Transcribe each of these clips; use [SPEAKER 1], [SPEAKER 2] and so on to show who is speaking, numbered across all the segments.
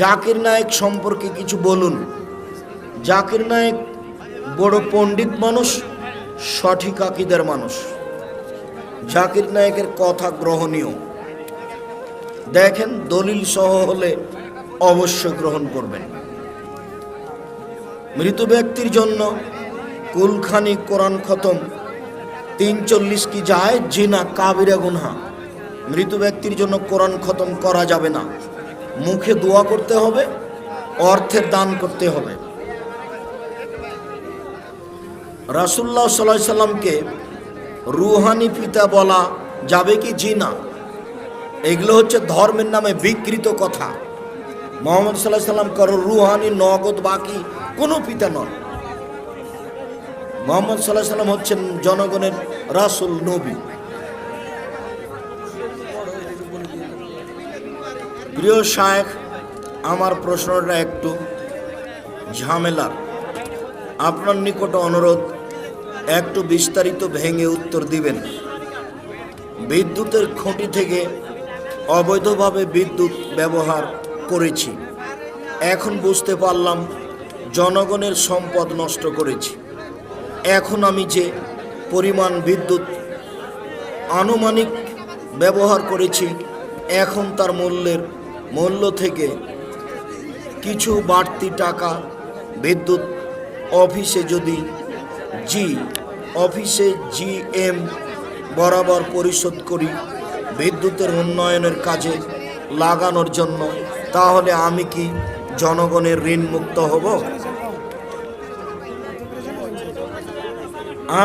[SPEAKER 1] জাকির নায়েক সম্পর্কে কিছু বলুন। জাকির নায়েক বড় পণ্ডিত মানুষ, সঠিক আকীদার মানুষ। জাকির নায়েকের কথা গ্রহণীয়। দেখেন, দলিল সহ হলে অবশ্য গ্রহণ করবেন। মৃত ব্যক্তির জন্য কুলখানি, কোরআন খতম, 43 কি যায়, জিনা কাবিরা গুনহা। মৃত ব্যক্তির জন্য কোরআন খতম করা যাবে না। মুখে দোয়া করতে হবে, অর্থের দান করতে হবে। রাসূলুল্লাহ সাল্লাল্লাহু আলাইহি সাল্লামকে রুহানি পিতা বলা যাবে কি? জি না। এগুলো হচ্ছে ধর্মের নামে বিকৃত কথা। মুহাম্মদ সাল্লাল্লাহু আলাইহি সাল্লাম কারো রুহানি, নগদ, বাকি কোনো পিতা নন। মুহাম্মদ সাল্লাল্লাহু আলাইহি সাল্লাম হচ্ছেন জনগণের রাসূল, নবী। প্রিয় শায়েখ, আমার প্রশ্নটা একটু ঝামেলার। আপনার নিকট অনুরোধ, একটু বিস্তারিত ভেঙে উত্তর দিবেন। বিদ্যুতের খুঁটি থেকে অবৈধভাবে বিদ্যুৎ ব্যবহার করেছি, এখন বুঝতে পারলাম জনগণের সম্পদ নষ্ট করেছি। এখন আমি যে পরিমাণ বিদ্যুৎ আনুমানিক ব্যবহার করেছি, এখন তার মূল্য থেকে কিছু বাড়তি টাকা বিদ্যুৎ অফিসে জিএম বরাবর পরিশোধ করি বিদ্যুতের উন্নয়নের কাজে লাগানোর জন্য, তাহলে আমি কি জনগণের ঋণ মুক্ত হব?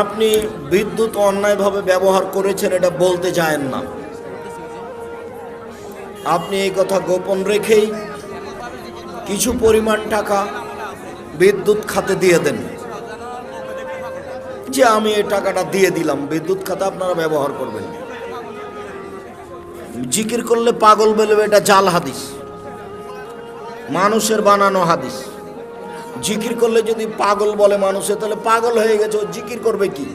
[SPEAKER 1] আপনি বিদ্যুৎ অন্যায়ভাবে ব্যবহার করেছেন, এটা বলতে যায়েন না। আপনি এই কথা গোপন রেখেই কিছু পরিমাণ টাকা বিদ্যুৎ খাতে দিয়ে দেন, যে আমি এই টাকাটা দিয়ে দিলাম, বিদ্যুৎ খাতে আপনারা ব্যবহার করবেন। জিকির করলে পাগল বলবে, এটা জাল হাদিস, মানুষের বানানো হাদিস। জিকির করলে যদি পাগল বলে মানুষে, তাহলে পাগল হয়ে গেছে, ও জিকির করবে কি?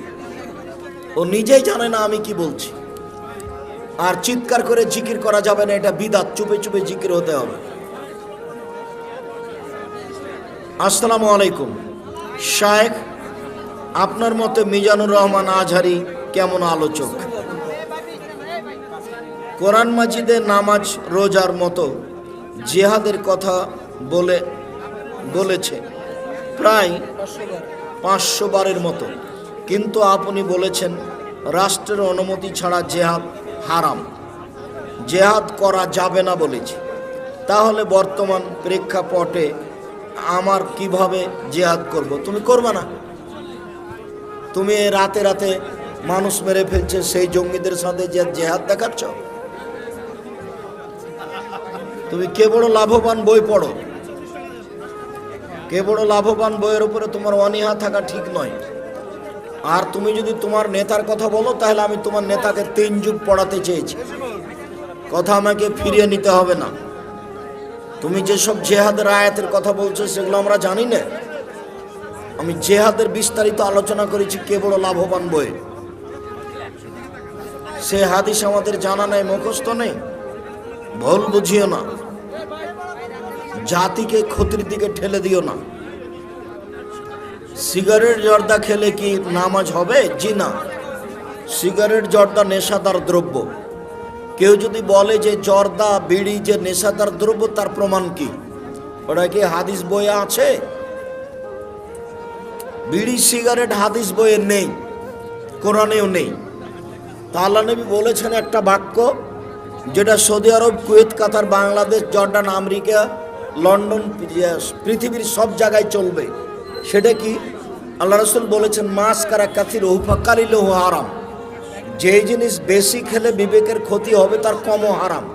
[SPEAKER 1] ও নিজেই জানে না আমি কি বলছি। আর চিৎকার করে জিকির করা যাবে না, এটা বিদআত, চুপে চুপে জিকির হতে হবে। আসসালামু আলাইকুম শায়েখ, আপনার মতে মিজানুর রহমান আজহারি কেমন আলোচক? কোরআন মাজিদে নামাজ, রোজার মতো জিহাদের কথা বলেছে প্রায় 500 বারের মতো, কিন্তু আপনি বলেছেন রাষ্ট্রের অনুমতি ছাড়া জেহাদ হারাম, জেহাদ করা যাবে না বলেছে। তাহলে বর্তমান প্রেক্ষাপটে আমার কিভাবে জেহাদ করব? তুমি করবে না। তুমি রাতে রাতে মানুষ মেরে ফেলছে, সেই জঙ্গিদের সাথে যে জেহাদ দেখাচ্ছ। তুমি কে বড় লাভবান বই পড়ো, কে বড় লাভবান বইয়ের উপরে তোমার অনীহা থাকা ঠিক নয়। আর তুমি যদি তোমার নেতার কথা বলো, তাহলে আমি তোমার নেতাকে 3 যুগ পড়াতে চেয়েছি, কথা আমাকে ফিরিয়ে নিতে হবে না। তুমি যেসব জেহাদের আয়াতের কথা বলছো, সেগুলো আমরা জানি না। আমি জেহাদের বিস্তারিত আলোচনা করেছি কে বড় লাভবান বইয়ে। সে হাদিস আমাদের জানা নেই, মুখস্থ নেই, ভুল বুঝিও না, জাতিকে ক্ষতির দিকে ঠেলে দিও না। সিগারেট জর্দা খেলে কি নামাজ হবে? জি না। সিগারেট জর্দা নেশাদার দ্রব্য। কেউ যদি বলে যে জর্দা, বিড়ি যে নেশাদার দ্রব্য, তার প্রমাণ কি? ওটা কি হাদিস বইয়ে আছে? বিড়ি, সিগারেট হাদিস বইয়ে নেই, কোরআনেও নেই। তা আল্লাহ নবী বলেছেন একটা বাক্য, যেটা সৌদি আরব, কুয়েত, কাতার, বাংলাদেশ, জর্ডান, আমেরিকা, লন্ডন, পৃথিবীর সব জায়গায় চলবে। সেটা কি? আল্লাহ রাসূল বলেছেন, মাস কারা কাসির হুফাকালিলহু হারাম। যে জিনিস বেশি খেলে বিবেকের ক্ষতি হবে, তার কমও হারাম।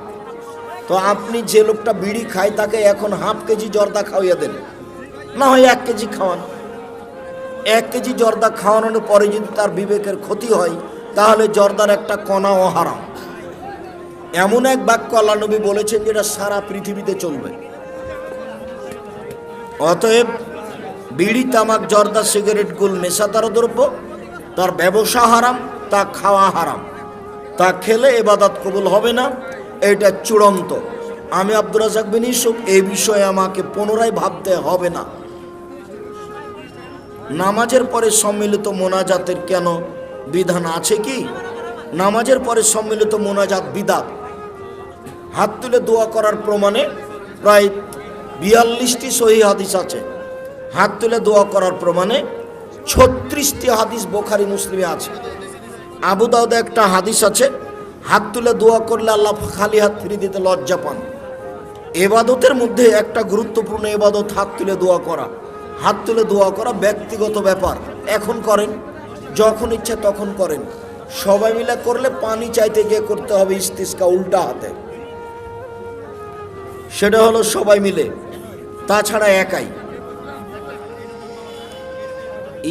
[SPEAKER 1] তো আপনি যে লোকটা বিড়ি খায়, তাকে এখন হাফ কেজি জর্দা খাওয়াইয়া দেন, না হয় 1 কেজি খাওয়ান। 1 কেজি জর্দা খাওয়ানোর পরে যদি তার বিবেকের ক্ষতি হয়, তাহলে জর্দার একটা কণাও হারাম। এমন এক বাক্য আল্লাহ নবী বলেছেন, যেটা সারা পৃথিবীতে চলবে। অতএব বিড়ি, তামাক, জর্দা, সিগারেট গুল নেশাদার দ্রব্য, তার ব্যবসা হারাম, তা খাওয়া হারাম, তা খেলে ইবাদত কবুল হবে না, এটা চূড়ান্ত। আমি আব্দুর রাজ্জাক বিন ইউসুফ, এই বিষয়ে আমাকে পুনরায় ভাবতে হবে না। নামাজের পরে সম্মিলিত মোনাজাতের কেন বিধান আছে কি? নামাজের পরে সম্মিলিত মোনাজাত বিদাত। হাত তুলে দোয়া করার প্রমাণে প্রায় 42টি সহিহ হাদিস আছে। হাত তুলে দোয়া করার প্রমাণে 36টি হাদিস বুখারী মুসলিমে আছে। আবু দাউদে একটা হাদিস আছে, হাত তুলে দোয়া করলে আল্লাহ খালি হাত ফিরিয়ে দিতে লজ্জা পান। এবাদতের মধ্যে একটা গুরুত্বপূর্ণ এবাদত হাত তুলে দোয়া করা। হাত তুলে দোয়া করা ব্যক্তিগত ব্যাপার, এখন করেন, যখন ইচ্ছা তখন করেন। সবাই মিলে করলে পানি চাইতে গিয়ে করতে হবে ইস্তিসকা উল্টা হাতে, সেটা হলো সবাই মিলে, তাছাড়া একাই।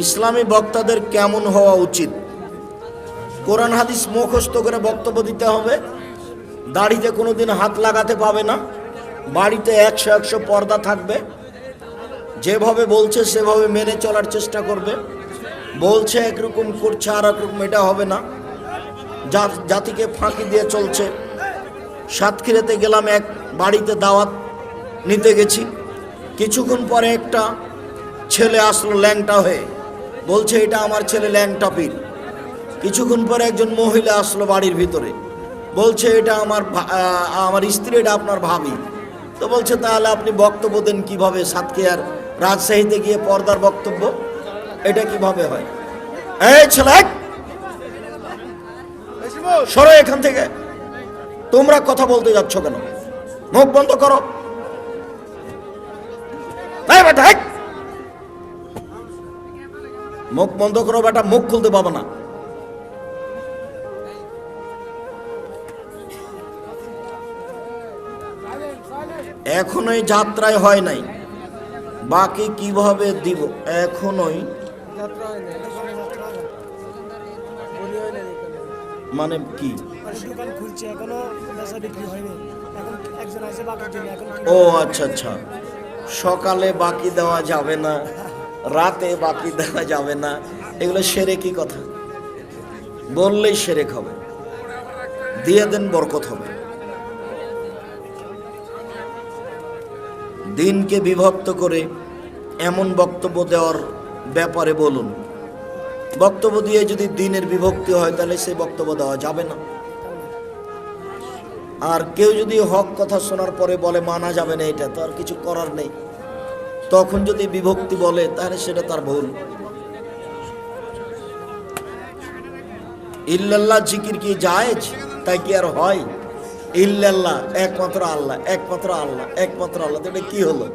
[SPEAKER 1] ইসলামী বক্তাদের কেমন হওয়া উচিত? কোরআন হাদিস মুখস্থ করে বক্তব্য দিতে হবে। দাড়িতে কোনোদিন হাত লাগাতে পাবে না। বাড়িতে 100 পর্দা থাকবে। যেভাবে বলছে সেভাবে মেনে চলার চেষ্টা করবে। বলছে একরকম, করছে আর একরকম, এটা হবে না। জাতিকে ফাঁকি দিয়ে চলছে। সাতক্ষীরাতে গেলাম, এক বাড়িতে দাওয়াত নিতে গেছি। কিছুক্ষণ পরে একটা ছেলে আসলো ল্যাংটা হয়ে, বলছে এটা আমার ছেলে ল্যাংটা পীর। কিছুক্ষণ পরে একজন মহিলা আসলো বাড়ির ভিতরে, বলছে এটা আমার স্ত্রী, এটা আপনার ভাবি। তো বলছে তাহলে আপনি বক্তব্য দেন কিভাবে? সাতক্ষীরার রাজশাহীতে গিয়ে পর্দার বক্তব্য, এটা কিভাবে হয়? এই ছেলে, সরো এখান থেকে। তোমরা কথা বলতে যাচ্ছ কেন? মুখ বন্ধ করো। মুখ বন্ধ করো বেটা, মুখ খুলতে পাবো না। এখনোই যাত্রায় হয় নাই, বাকি কিভাবে দিব? এখনোই মানে কি? ও আচ্ছা আচ্ছা, সকালে বাকি দেওয়া যাবে না, রাতে বাকি দেওয়া যাবে না, এগুলো সেরেকি কথা। বললেই সেরেক হবে। দিয়ে দেন, বরকত হবে। দিনকে বিভক্ত করে এমন বক্তব্য দেওয়ার ব্যাপারে বলুন। বক্তব্য দিয়ে যদি দিনের বিভক্তি হয় তাহলে সেই বক্তব্য দেওয়া যাবে না। আর কেউ যদি হক কথা শোনার পরে বলে মানা যাবে না, এটা তো আর কিছু করার নেই। তখন যদি বিভক্তি বলে তাহলে সেটা তার ভুল। ইল্লাল্লাহ জিকির কি জায়েজ? তাই কি আর হয়? ইল্লাল্লাহ, একমাত্র আল্লাহ, একমাত্র আল্লাহ, একমাত্র আল্লাহ, এটা কি হলো?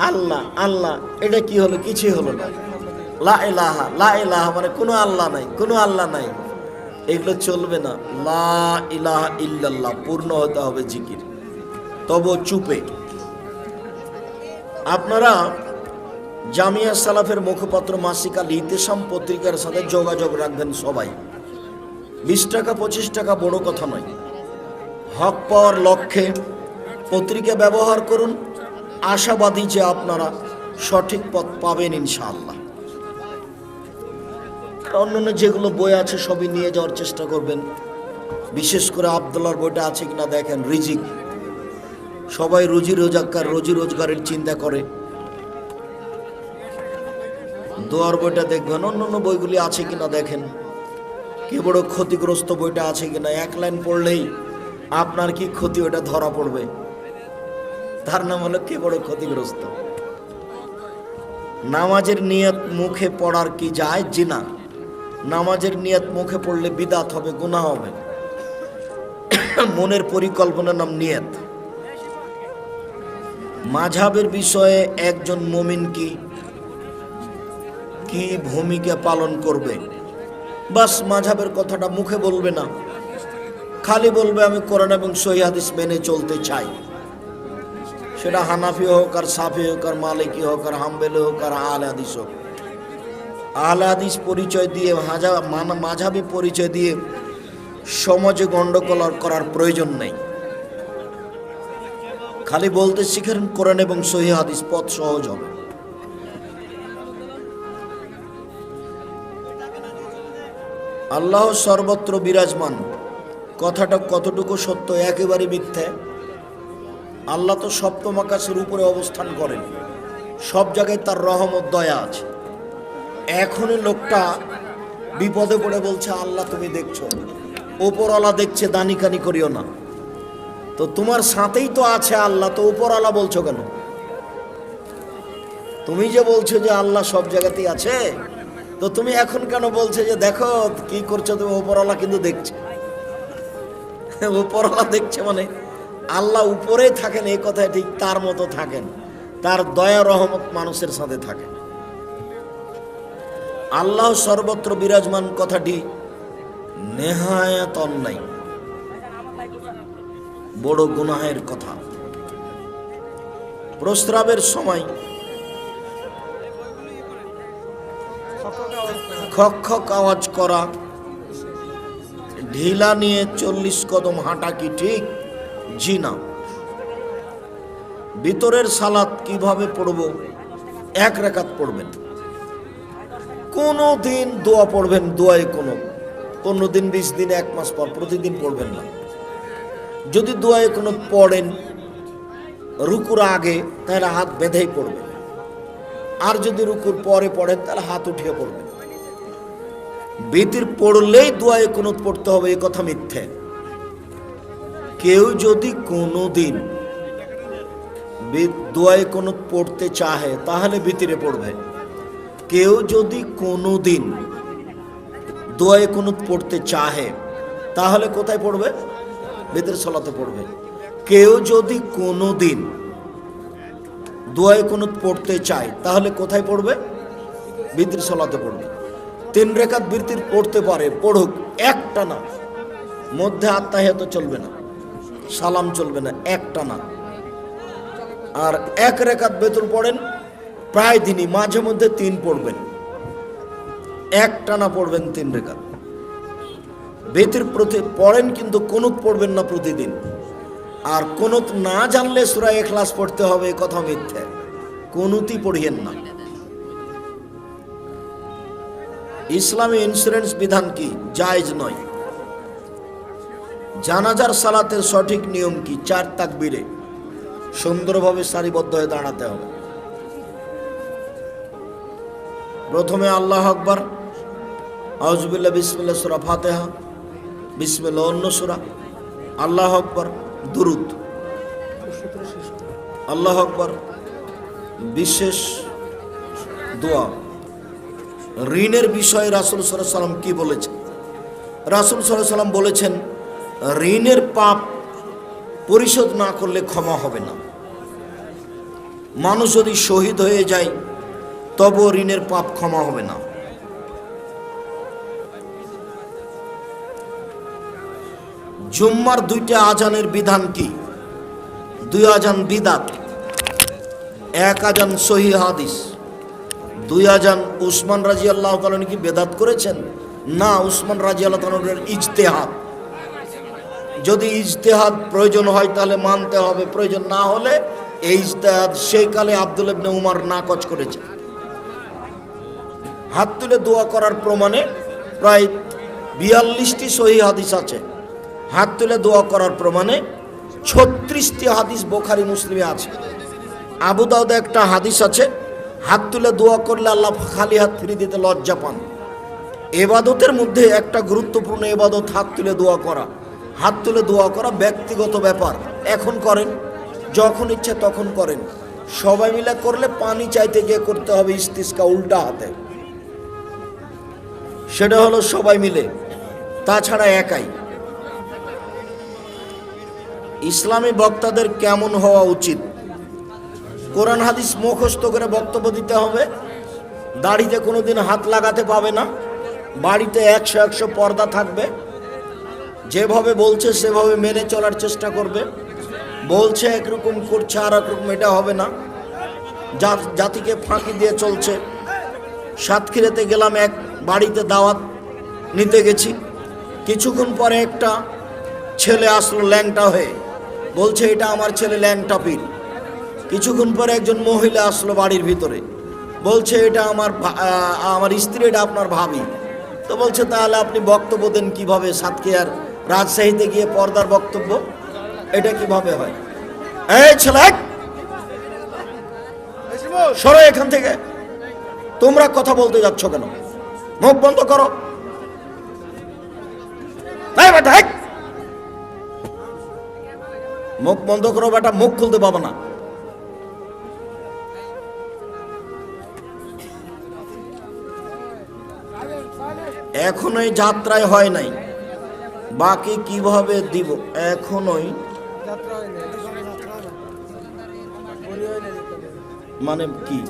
[SPEAKER 1] আল্লাহ আল্লাহ, এটা কি হলো? কিছুই হলো না। লা ইলাহা, লা ইলাহা মানে কোনো আল্লাহ নাই, কোনো আল্লাহ নাই, এগুলো চলবে না। লা ইলাহা ইল্লাল্লাহ পূর্ণ হতে হবে জিকির। তবু চুপে। আপনারা জামিয়া সালাফের মুখপাত্র মাসিক আল ইতিসাম পত্রিকার সাথে যোগাযোগ রাখবেন সবাই। 20 টাকা 25 টাকা বড় কথা নয়। হক পাওয়ার লক্ষ্যে পত্রিকা ব্যবহার করুন। আশাবাদী যে আপনারা সঠিক পথ পাবেন ইনশাআল্লাহ। অন্যান্য যেগুলো বই আছে সবই নিয়ে যাওয়ার চেষ্টা করবেন। বিশেষ করে আব্দুল্লাহর বইটা আছে কিনা দেখেন, রিজিক। সবাই রুজি রোজগারের চিন্তা করে। দোয়ার বইটা দেখবেন। অন্যান্য বইগুলি আছে কিনা দেখেন। কে বড় ক্ষতিগ্রস্ত বইটা আছে কিনা, এক লাইন পড়লেই আপনার কি ক্ষতি ওটা ধরা পড়বে। তার নাম হলো কে বড় ক্ষতিগ্রস্ত। নামাজের নিয়ত মুখে পড়ার কি যায়? জি না। নামাজের নিয়ত মুখে পড়লে বিদাত হবে, গুনাহ হবে। মনের পরিকল্পনার নাম নিয়ত। মাযহাবের বিষয়ে একজন মুমিন কি ভূমিকা পালন করবে? বাস মাযহাবের কথাটা মুখে বলবে না, খালি বলবে আমি কোরআন এবং সহিহ হাদিস মেনে চলতে চাই। সেটা হানাফি হোক আর সাফি হোক আর মালিকি হোক আর হাম্বলি হোক আর আহলে হাদিস হোক। আহলে হাদিস পরিচয় দিয়ে, মাযহাবি পরিচয় দিয়ে সমাজে গন্ডগোল করার প্রয়োজন নেই। খালি বলতে শিখেন কোরআন এবং সহিহ হাদিস, পথ সহজ হবে। আল্লাহ সর্বত্র বিরাজমান, কথাটা কতটুকু সত্য, একেবারে মিথ্যে? আল্লাহ তো সপ্তম আকাশের উপরে অবস্থান করেন, সব জায়গায় তার রহমত দয়া আছে। এখনই লোকটা বিপদে পড়ে বলছে আল্লাহ তুমি দেখছো, ওপরওয়ালা দেখছে, দানি কানি করিও না। তো তোমার সাথেই তো আছে আল্লাহ, তো ওপরওয়ালা বলছো কেন? তুমি যে বলছো যে আল্লাহ সব জায়গাতেই আছে, তো তুমি এখন কেন বলছো যে দেখো কি করছো তুমি? ওপরওয়ালা কিন্তু দেখছে। ওপরওয়ালা দেখছে মানে আল্লাহ উপরেই থাকেন এই কথায় ঠিক তার মতো থাকেন, তার দয়া রহমত মানুষের সাথে থাকে। আল্লাহ সর্বত্র বিরাজমান কথাটি নেহায়াত অন্যায়, বড় গুনাহের কথা। প্রস্রাবের সময় খক খক আওয়াজ করা, ঢিলা নিয়ে 40 কদম হাঁটা কি ঠিক? জি না। ভিতরের সালাত কিভাবে পড়ব? 1 রাকাত পড়বেন। কোনো দিন দোয়া পড়বেন, দোয়ায় কোনো 15 দিন 20 দিন 1 মাস পর, প্রতিদিন পড়বেন না। যদি দোয়ায় কোনো পড়েন রুকুর আগে, তাহলে হাত বেঁধেই পড়বেন। আর যদি রুকুর পরে পড়েন তাহলে হাত উঠিয়ে পড়বেন। ভিতর পড়লেই দোয়ায় কুনুত পড়তে হবে, এই কথা মিথ্যে। কেউ যদি কোনো দিন দোয়ায় কুনুত পড়তে চাহে তাহলে ভিতরে পড়বে। কেউ যদি কোনো দিন দোয়ায় কুনুত পড়তে চাহে তাহলে কোথায় পড়বে? ভিতরে সালাতে পড়বে। কেউ যদি কোনো দিন দোয়ায় কুনুত পড়তে চায় তাহলে কোথায় পড়বে? ভিতরে সালাতে পড়বে। 3 রাকাত ভিতর পড়তে পারে, পড়ুক, একটা না। মধ্যে আত্তাহিয়াত চলবে না, সালাম চলবে না, একটা না। আর 1 রাকাত ভিতর পড়েন প্রায় দিনই, মাঝে মধ্যে 3 পড়বেন, একটা না পড়বেন 3 রাকাত ভিতর প্রতি পড়েন, কিন্তু কুনুত পড়বেন না প্রতিদিন। আর কুনুত না জানলে সূরা ইখলাস পড়তে হবে, এই কথা মিথ্যে। কুনুতই পড়িয়েন না। ইসলামী ইন্স্যুরেন্স বিধান কি? জায়েজ নয়। জানাজার সালাতের সঠিক নিয়ম কি? 4 তাকবীরে সুন্দরভাবে সারিবদ্ধ হয়ে দাঁড়াতে হবে। প্রথমে আল্লাহু আকবার, আউযুবিল্লাহ, বিসমিল্লাহ, সূরা ফাতিহা, বিসমিল্লাহ অন্য সূরা, আল্লাহু আকবার, দুরূদ, আল্লাহু আকবার, বিশেষ দোয়া। ঋণের বিষয়ে রাসূল সাল্লাল্লাহু আলাইহি ওয়াসাল্লাম কি বলেছেন? রাসূল সাল্লাল্লাহু আলাইহি ওয়াসাল্লাম বলেছেন, ঋণের পাপ পরিশোধ না করলে ক্ষমা হবে না। মানুষ যদি শহীদ হয়ে যায় তবুও ঋণের পাপ ক্ষমা হবে না। জুম্মার 2টা আজানের বিধান কি? 2 আজান বিদাত, 1 আজান সহিহ হাদিস। 2 আজান উসমান রাদিয়াল্লাহু তাআলা কি বেদাত করেছেন? না, উসমান রাদিয়াল্লাহু তাআলার ইজতিহাদ। যদি ইজতিহাদ প্রয়োজন হয় তাহলে মানতে হবে, প্রয়োজন না হলে এই ইজতিহাদ সেই কালে আব্দুল্লাহ ইবনে উমর নাকচ করেছে। হাত তুলে দোয়া করার প্রমাণে প্রায় 42টি সহিহ হাদিস আছে। হাত তুলে দোয়া করার প্রমাণে 36টি হাদিস বুখারী মুসলিমে আছে। আবু দাউদে একটা হাদিস আছে, হাত তুলে দোয়া করলে আল্লাহ খালি হাত ফিরিয়ে দিতে লজ্জা পান। ইবাদতের মধ্যে একটা গুরুত্বপূর্ণ ইবাদত হাত তুলে দোয়া করা। হাত তুলে দোয়া করা ব্যক্তিগত ব্যাপার, এখন করেন, যখন ইচ্ছে তখন করেন। সবাই মিলে করলে পানি চাইতে গিয়ে করতে হবে ইস্তিসকা উল্টা হাতে, সেটা হলো সবাই মিলে, তাছাড়া একাই। ইসলামী বক্তাদের কেমন হওয়া উচিত? কোরআন হাদিস মুখস্থ করে বক্তব্য দিতে হবে। দাড়িতে কোনোদিন হাত লাগাতে পাবে না। বাড়িতে 100 পর্দা থাকবে। যেভাবে বলছে সেভাবে মেনে চলার চেষ্টা করবে। বলছে একরকম, করছে আর একরকম, এটা হবে না। জাতিকে ফাঁকি দিয়ে চলছে। সাতক্ষীরাতে গেলাম, এক বাড়িতে দাওয়াত নিতে গেছি। কিছুক্ষণ পরে একটা ছেলে আসলো ল্যাংটা হয়ে, বলছে এটা আমার ছেলে ল্যাংটা পীর। কিছুক্ষণ পরে একজন মহিলা আসলো বাড়ির ভিতরে, বলছে এটা আমার স্ত্রী, এটা আপনার ভাবি। তো বলছে তাহলে আপনি বক্তব্য দেন কিভাবে? সাতক্ষীরার রাজশাহীতে গিয়ে পর্দার বক্তব্য, এটা কিভাবে হয়? এই ছেলে, সরো এখান থেকে। তোমরা কথা বলতে যাচ্ছ কেন? মুখ বন্ধ করো। মুখ বন্ধ করো বেটা, মুখ খুলতে পাবো না। এখনোই যাত্রায় হয় নাই, বাকি কিভাবে দিব? এখনোই মানে কি?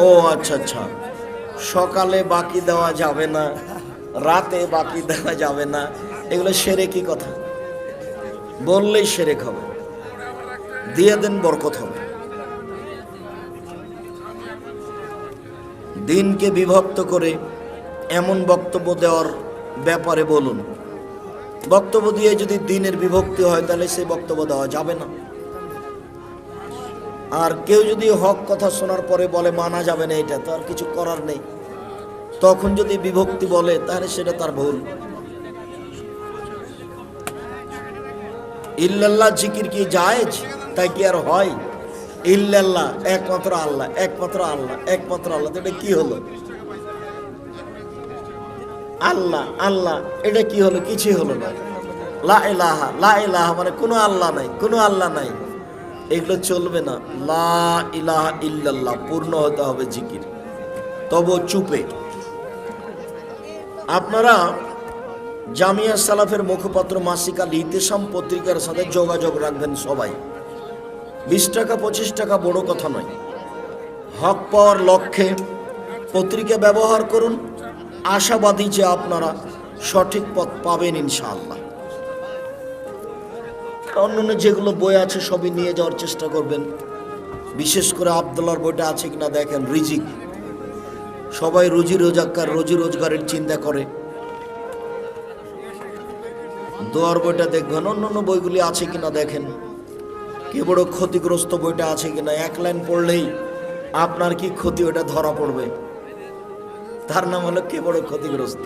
[SPEAKER 1] ও আচ্ছা আচ্ছা, সকালে বাকি দেওয়া যাবে না, রাতে বাকি দেওয়া যাবে না, এগুলো সেরে কি কথা? বললেই সেরে হবে, দিয়ে দেন, বরকত হবে। দিনকে বিভক্ত করে এমন বক্তব্য দেওয়ার ব্যাপারে বলুন। বক্তব্য দিয়ে যদি দিনের বিভক্তি হয় তাহলে সেই বক্তব্য দেওয়া যাবে না। আর কেউ যদি হক কথা শোনার পরে বলে মানা যাবে না, এটা তো আর কিছু করার নেই। তখন যদি বিভক্তি বলে তাহলে সেটা তার ভুল। ইল্লাল্লাহ জিকির কি জায়েজ? তাই কি আর হয়? ইল্লাল্লাহ একমাত্র আল্লাহ, একমাত্র আল্লাহ, একমাত্র আল্লাহ, এটা কি হলো? আল্লাহ আল্লাহ, এটা কি হলো? কিছুই হলো না। লা ইলাহা, লা ইলাহা মানে কোনো আল্লাহ নাই, কোনো আল্লাহ নাই, এগুলো চলবে না। লা ইলাহা ইল্লাল্লাহ পূর্ণ হতে হবে জিকির। তবু চুপে। আপনারা জামিয়া সালাফের মুখপাত্র মাসিক আল ইতিসাম পত্রিকার সাথে যোগাযোগ রাখবেন সবাই। 20 টাকা 25 টাকা বড় কথা নয়। হক পাওয়ার লক্ষ্যে পত্রিকা ব্যবহার করুন। আশাবাদী যে আপনারা সঠিক পথ পাবেন ইনশাআল্লাহ। অন্যান্য যেগুলো বই আছে সবই নিয়ে যাওয়ার চেষ্টা করবেন। বিশেষ করে আব্দুল্লাহর বইটা আছে কিনা দেখেন, রিজিক। সবাই রুজি রোজগারের চিন্তা করে। দোয়ার বইটা দেখবেন, অন্যান্য বইগুলি আছে কিনা দেখেন। কে বড় ক্ষতিগ্রস্ত বইটা আছে কিনা, এক লাইন পড়লেই আপনার কি ক্ষতি ওটা ধরা পড়বে। তার নাম হলো কে বড় ক্ষতিগ্রস্ত।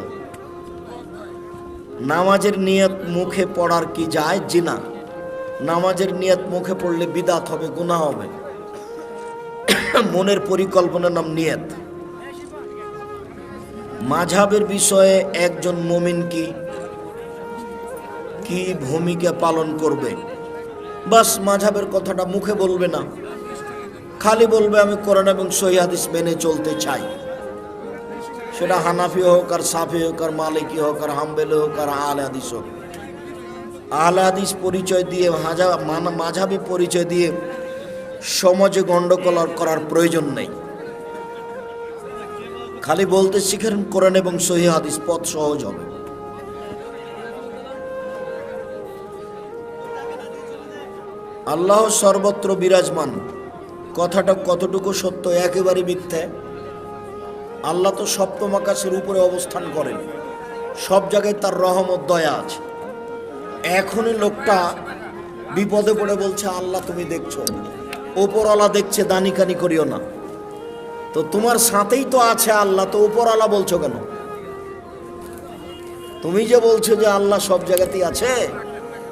[SPEAKER 1] নামাজের নিয়ত মুখে পড়ার কি যায়? জি না। নামাজের নিয়ত মুখে পড়লে বিদাত হবে, গুনাহ হবে। মনের পরিকল্পনার নাম নিয়ত। মাযহাবের বিষয়ে একজন মুমিন কি ভূমিকা পালন করবে? বাস মাযহাবের কথাটা মুখে বলবে না, খালি বলবে আমি কোরআন এবং সহিহ হাদিস মেনে চলতে চাই। সেটা হানাফি হোক আর সাফি হোক আর মালিকি হোক আর হাম্বলি হোক আর আহলে হাদিস হোক। আহলে হাদিস পরিচয় দিয়ে, মাযহাবি পরিচয় দিয়ে সমাজে গন্ডগোল করার প্রয়োজন নেই। খালি বলতে শিখেন কোরআন এবং সহিহ হাদিস, পথ সহজ হবে। আল্লাহ সর্বত্র বিরাজমান, কথাটা কতটুকু সত্য? একেবারে মিথ্যে। আল্লাহ তো সপ্তম আকাশের উপরে অবস্থান করেন, সব জায়গায় তার রহমত দয়া আছে। এখনই লোকটা বিপদে পড়ে বলছে আল্লাহ তুমি দেখছো, ওপরওয়ালা দেখছে, দানিকানি করিও না। তো তোমার সাথেই তো আছে আল্লাহ, তো ওপরওয়ালা বলছো কেন? তুমি যে বলছো যে আল্লাহ সব জায়গাতেই আছে,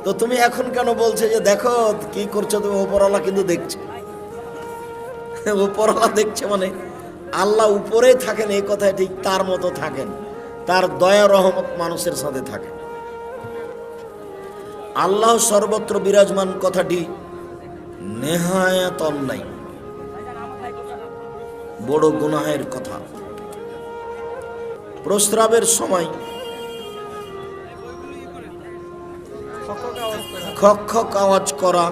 [SPEAKER 1] তো তুমি এখন কেন বলছো যে দেখো কি করছো তুমি? ওপরওয়ালা কিন্তু দেখছে। ওপরওয়ালা দেখছে মানে আল্লাহ উপরে থাকেন এই কথায় ঠিক তার মতো থাকেন, তার দয়া রহমত মানুষের সাথে থাকে। আল্লাহ সর্বত্র বিরাজমান কথাটি নেহায়াত অন্যায়, বড় গুনাহের কথা। প্রস্রাবের সময় খক খক আওয়াজ করা,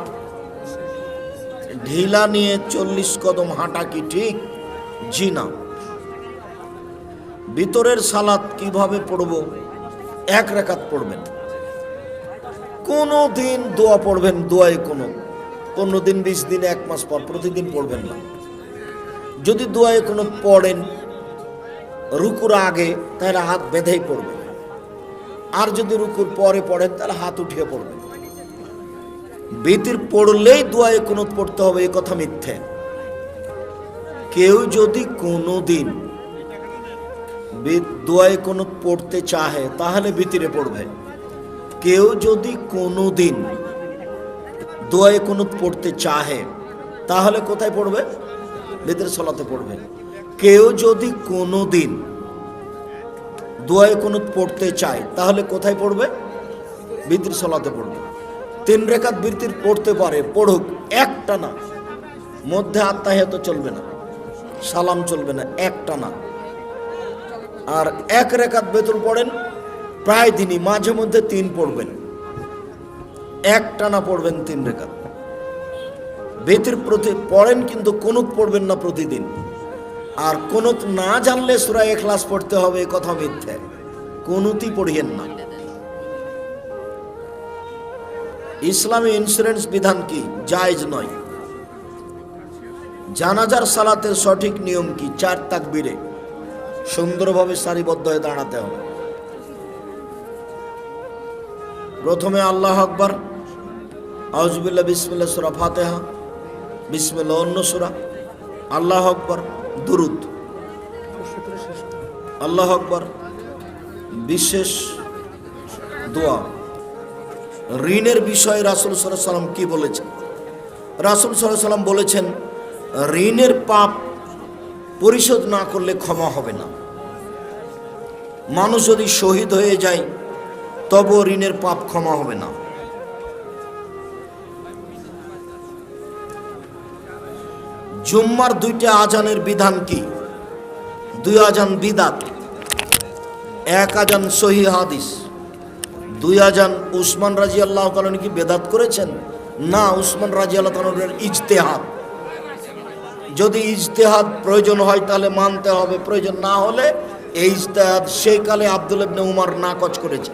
[SPEAKER 1] ঢিলা নিয়ে 40 কদম হাঁটা কি ঠিক? জি না। ভিতরের সালাত কিভাবে পড়ব? 1 রাকাত পড়বেন। কোনো দিন দোয়া পড়বেন, দোয়ায় কোনো 15 দিন 20 দিন 1 মাস পর প্রতিদিন পড়বেন না। যদি দোয়ায় কোনো পড়েন রুকুর আগে তাহলে হাত বেঁধেই পড়বেন, আর যদি রুকুর পরে পড়েন তাহলে হাত উঠিয়ে পড়বেন। ভিতর পড়লেই দোয়ায় কুনুত পড়তে হবে, এই কথা মিথ্যে। কেউ যদি কোনো দিন দোয়ায়ে কুনুত পড়তে চাহে তাহলে ভিতরে পড়বে। কেউ যদি কোনোদিন দোয়ায়ে কুনুত পড়তে চাহে তাহলে কোথায় পড়বে? ভিতরে সলাতে পড়বে। কেউ যদি কোনোদিন দোয়ায়ে কুনুত পড়তে চায় তাহলে কোথায় পড়বে? ভিতরে সলাতে পড়বে। 3 রাকাত ভিতর পড়তে পারে, পড়ুক, একটা না, মধ্যে আত্তাহিয়াত চলবে না, সালাম চলবে না, একটা না। আর 1 রাকাত বেতন পড়েন প্রায় দিনই, মাঝে মধ্যে 3 পড়বেন, একটা না পড়বেন 3 রাকাত বেতের প্রতি পড়েন, কিন্তু কুনুত পড়বেন না প্রতিদিন। আর কুনুত না জানলে সূরা ইখলাস পড়তে হবে, এ কথা মিথ্যে, কুনুতই পড়িয়েন না। ইসলামী ইন্স্যুরেন্স বিধান কি? জায়েজ নয়। জানাজার সালাতের সঠিক নিয়ম কি? 4 তাকবীরে সুন্দরভাবে সারিবদ্ধ হয়ে দাঁড়াতে হবে। প্রথমে আল্লাহু আকবার, আউযুবিল্লাহ, বিসমিল্লাহ, সূরা ফাতিহা, বিসমিল্লাহ অন্য সূরা, আল্লাহু আকবার, দুরূদ, আল্লাহু আকবার, বিশেষ দোয়া। ঋণের বিষয়ে রাসূল সাল্লাল্লাহু আলাইহি ওয়াসাল্লাম কি বলেছেন? রাসূল সাল্লাল্লাহু আলাইহি ওয়াসাল্লাম বলেছেন, ঋণের পাপ পরিশোধ না করলে ক্ষমা হবে না। মানুষ যদি শহীদ হয়ে যায় তবুও ঋণের পাপ ক্ষমা হবে না। জুম্মার 2টা আজানের বিধান কি? 2 আজান বিদাত, 1 আজান সহিহ হাদিস। 2 আজান উসমান রাদিয়াল্লাহু তাআলা কি বেদাত করেছেন? না, উসমান রাদিয়াল্লাহু তাআলার ইজতিহাদ। যদি ইজতিহাদ প্রয়োজন হয় তাহলে মানতে হবে, প্রয়োজন না হলে এই ইজতিহাদ সেই কালে আব্দুল্লাহ ইবনে উমর নাকচ করেছে।